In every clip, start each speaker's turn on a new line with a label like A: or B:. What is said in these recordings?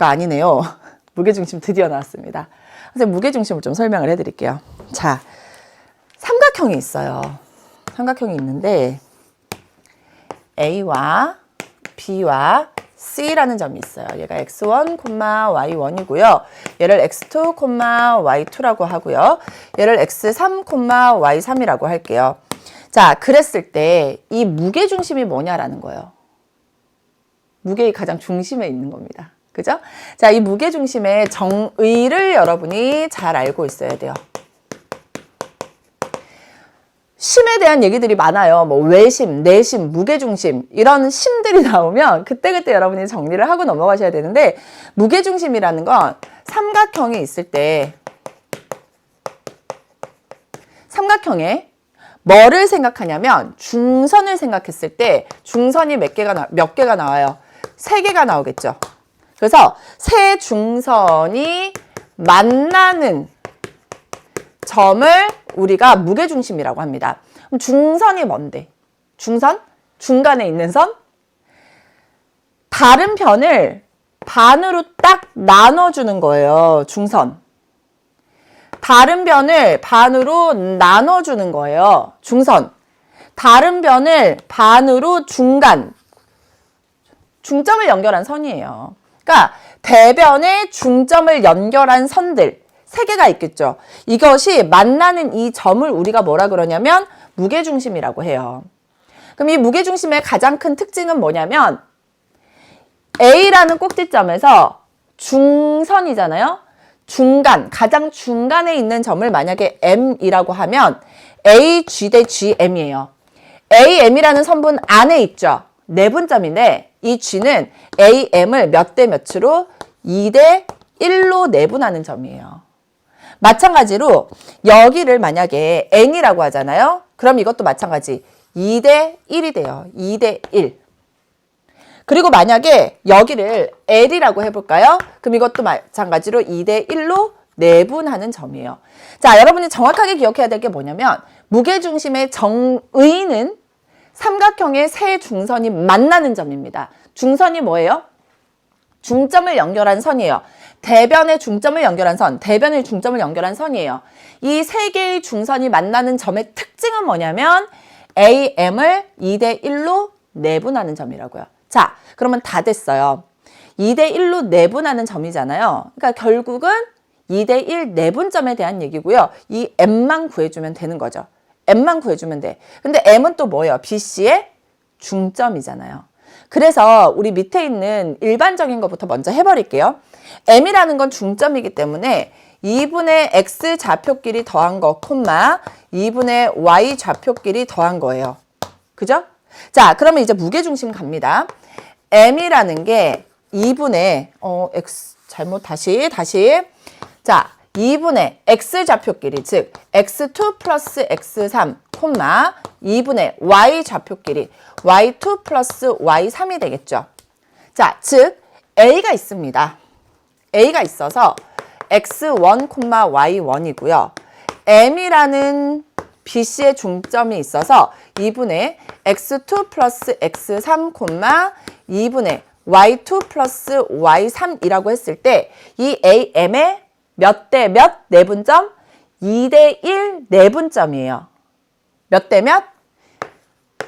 A: 아니네요. 무게중심 드디어 나왔습니다. 선생님 무게중심을 좀 설명을 해드릴게요. 자, 삼각형이 있어요. 삼각형이 있는데 A와 B와 C라는 점이 있어요. 얘가 x1, y1이고요. 얘를 x2, y2라고 하고요. 얘를 x3, y3이라고 할게요. 자, 그랬을 때 이 무게중심이 뭐냐라는 거예요. 무게의 가장 중심에 있는 겁니다. 그죠? 자, 이 무게중심의 정의를 여러분이 잘 알고 있어야 돼요. 심에 대한 얘기들이 많아요. 뭐 외심, 내심, 무게중심 이런 심들이 나오면 그때그때 여러분이 정리를 하고 넘어가셔야 되는데 무게중심이라는 건 삼각형이 있을 때 삼각형에 뭐를 생각하냐면 중선을 생각했을 때 중선이 몇 개가 나와요? 3개가 나오겠죠. 그래서 세 중선이 만나는 점을 우리가 무게중심이라고 합니다. 그럼 중선이 뭔데? 중선? 중간에 있는 선? 다른 편을 반으로 딱 나눠주는 거예요. 중선. 다른 변을 반으로 나눠주는 거예요. 중선. 다른 변을 반으로 중간. 중점을 연결한 선이에요. 그러니까 대변의 중점을 연결한 선들 3개가 있겠죠. 이것이 만나는 이 점을 우리가 뭐라 그러냐면 무게중심이라고 해요. 그럼 이 무게중심의 가장 큰 특징은 뭐냐면 A라는 꼭지점에서 중선이잖아요. 중간, 가장 중간에 있는 점을 만약에 M이라고 하면 AG 대 GM이에요. AM이라는 선분 안에 있죠. 내분점인데 이 G는 AM을 몇 대 몇으로 2대 1로 내분하는 점이에요. 마찬가지로 여기를 만약에 N이라고 하잖아요. 그럼 이것도 마찬가지 2대 1이 돼요. 2대 1. 그리고 만약에 여기를 L이라고 해볼까요? 그럼 이것도 마찬가지로 2대 1로 내분하는 점이에요. 자, 여러분이 정확하게 기억해야 될 게 뭐냐면 무게중심의 정의는 삼각형의 세 중선이 만나는 점입니다. 중선이 뭐예요? 중점을 연결한 선이에요. 대변의 중점을 연결한 선, 대변의 중점을 연결한 선이에요. 이 3개의 중선이 만나는 점의 특징은 뭐냐면 AM을 2대 1로 내분하는 점이라고요. 자, 그러면 다 됐어요. 2대 1로 내분하는 점이잖아요. 그러니까 결국은 2대 1 내분점에 대한 얘기고요. 이 M만 구해주면 되는 거죠. M만 구해주면 돼. 근데 M은 또 뭐예요? BC의 중점이잖아요. 그래서 우리 밑에 있는 일반적인 것부터 먼저 해버릴게요. M이라는 건 중점이기 때문에 2분의 X 좌표끼리 더한 거, 콤마 2분의 Y 좌표끼리 더한 거예요. 그죠? 자, 그러면 이제 무게중심 갑니다. M이라는 게 2분의 X 다시 자, 2분의 X 좌표끼리 즉 X2 플러스 X3 콤마 2분의 Y 좌표끼리 Y2 플러스 Y3이 되겠죠. 자, 즉 A가 있습니다. A가 있어서 X1, Y1이고요. M이라는 BC의 중점이 있어서 2분의 X2 플러스 X3, 2분의 Y2 플러스 Y3이라고 했을 때 이 AM의 몇 대 몇 내분점? 2대 1 내분점이에요. 몇 대 몇?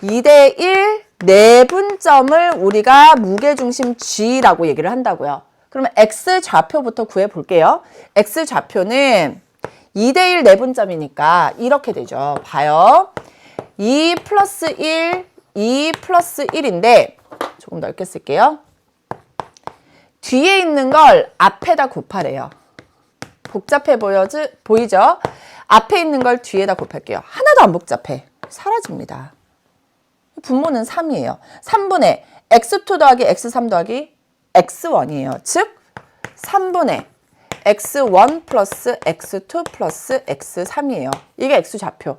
A: 2대 1 내분점을 우리가 무게중심 G라고 얘기를 한다고요. 그러면 X 좌표부터 구해볼게요. X 좌표는 2대 1 내분점이니까 이렇게 되죠. 봐요. 2 플러스 1, 2 플러스 1인데 조금 넓게 쓸게요. 뒤에 있는 걸 앞에다 곱하래요. 복잡해 보이죠? 앞에 있는 걸 뒤에다 곱할게요. 하나도 안 복잡해. 사라집니다. 분모는 3이에요. 3분의 x2 더하기 x3 더하기 x1이에요. 즉 3분의 x1 플러스 x2 플러스 x3이에요. 이게 x좌표.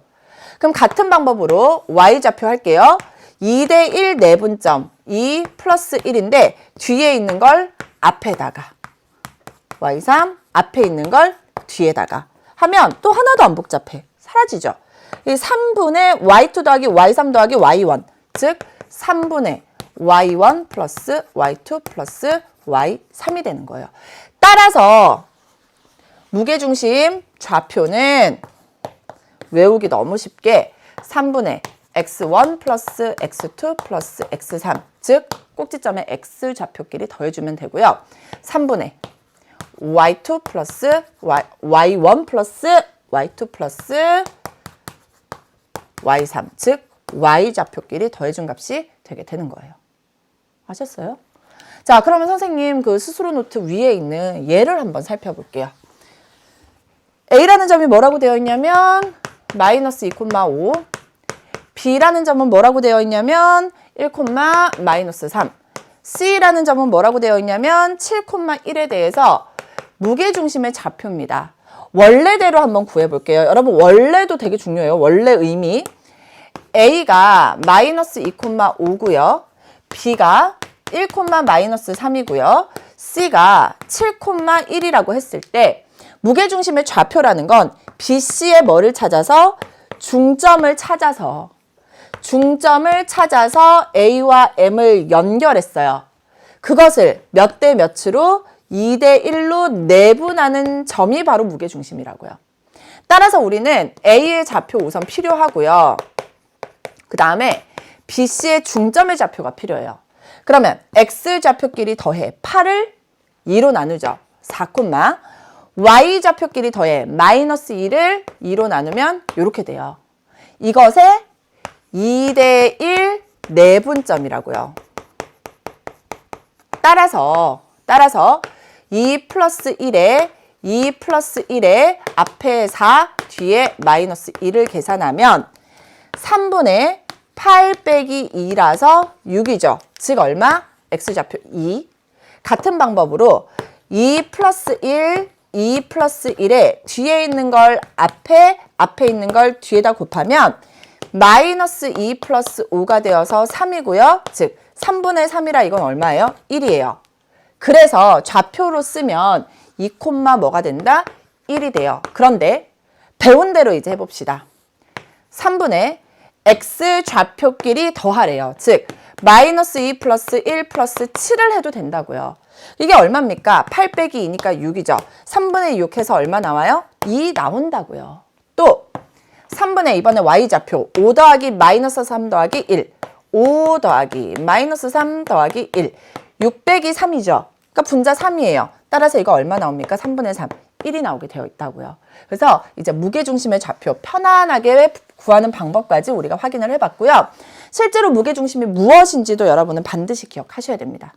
A: 그럼 같은 방법으로 y좌표 할게요. 2대 1 내분점 2 플러스 1인데 뒤에 있는 걸 앞에다가 y3 앞에 있는 걸 뒤에다가 하면 또 하나도 안 복잡해. 사라지죠. 이 3분의 y2 더하기 y3 더하기 y1 즉 3분의 y1 플러스 y2 플러스 y3이 되는 거예요. 따라서 무게중심 좌표는 외우기 너무 쉽게 3분의 x1 플러스 x2 플러스 x3, 즉 꼭지점에 x 좌표끼리 더해주면 되고요. 3분의 y2 플러스 y1 플러스 y2 플러스 y3, 즉 y 좌표끼리 더해준 값이 되게 되는 거예요. 아셨어요? 자, 그러면 선생님 그 스스로 노트 위에 있는 예를 한번 살펴볼게요. A라는 점이 뭐라고 되어 있냐면 마이너스 2,5, B라는 점은 뭐라고 되어 있냐면 1, 마이너스 3, C라는 점은 뭐라고 되어 있냐면 7,1에 대해서 무게중심의 좌표입니다. 원래대로 한번 구해볼게요. 여러분 원래도 되게 중요해요. 원래 의미. A가 마이너스 2,5고요. B가 1, 마이너스 3이고요. C가 7,1이라고 했을 때 무게중심의 좌표라는 건 BC의 뭐를 찾아서? 중점을 찾아서 A와 M을 연결했어요. 그것을 몇 대 몇으로? 2대 1로 내분하는 점이 바로 무게중심이라고요. 따라서 우리는 A의 좌표 우선 필요하고요. 그 다음에 BC의 중점의 좌표가 필요해요. 그러면 X 좌표끼리 더해 8을 2로 나누죠. 4, Y 좌표끼리 더해 마이너스 2를 2로 나누면 이렇게 돼요. 이것의 2대 1 내분점이라고요. 따라서 2 플러스 1에 앞에 4, 뒤에 마이너스 2를 계산하면 3분의 8 빼기 2라서 6이죠. 즉 얼마? X좌표 2. 같은 방법으로 2 플러스 1에 뒤에 있는 걸 앞에 있는 걸 뒤에다 곱하면 마이너스 2 플러스 5가 되어서 3이고요. 즉 3분의 3이라 이건 얼마예요? 1이에요. 그래서 좌표로 쓰면 2, 뭐가 된다? 1이 돼요. 그런데 배운 대로 이제 해봅시다. 3분의 X 좌표끼리 더하래요. 즉 마이너스 2 플러스 1 플러스 7을 해도 된다고요. 이게 얼마입니까? 8 빼기 2니까 6이죠. 3분의 6 해서 얼마 나와요? 2 나온다고요. 또 3분의 이번에 Y좌표 5 더하기 마이너스 3 더하기 1, 5 더하기 마이너스 3 더하기 1, 6 빼기 3이죠. 그러니까 분자 3이에요. 따라서 이거 얼마 나옵니까? 3분의 3, 1이 나오게 되어 있다고요. 그래서 이제 무게중심의 좌표 편안하게 구하는 방법까지 우리가 확인을 해봤고요. 실제로 무게중심이 무엇인지도 여러분은 반드시 기억하셔야 됩니다.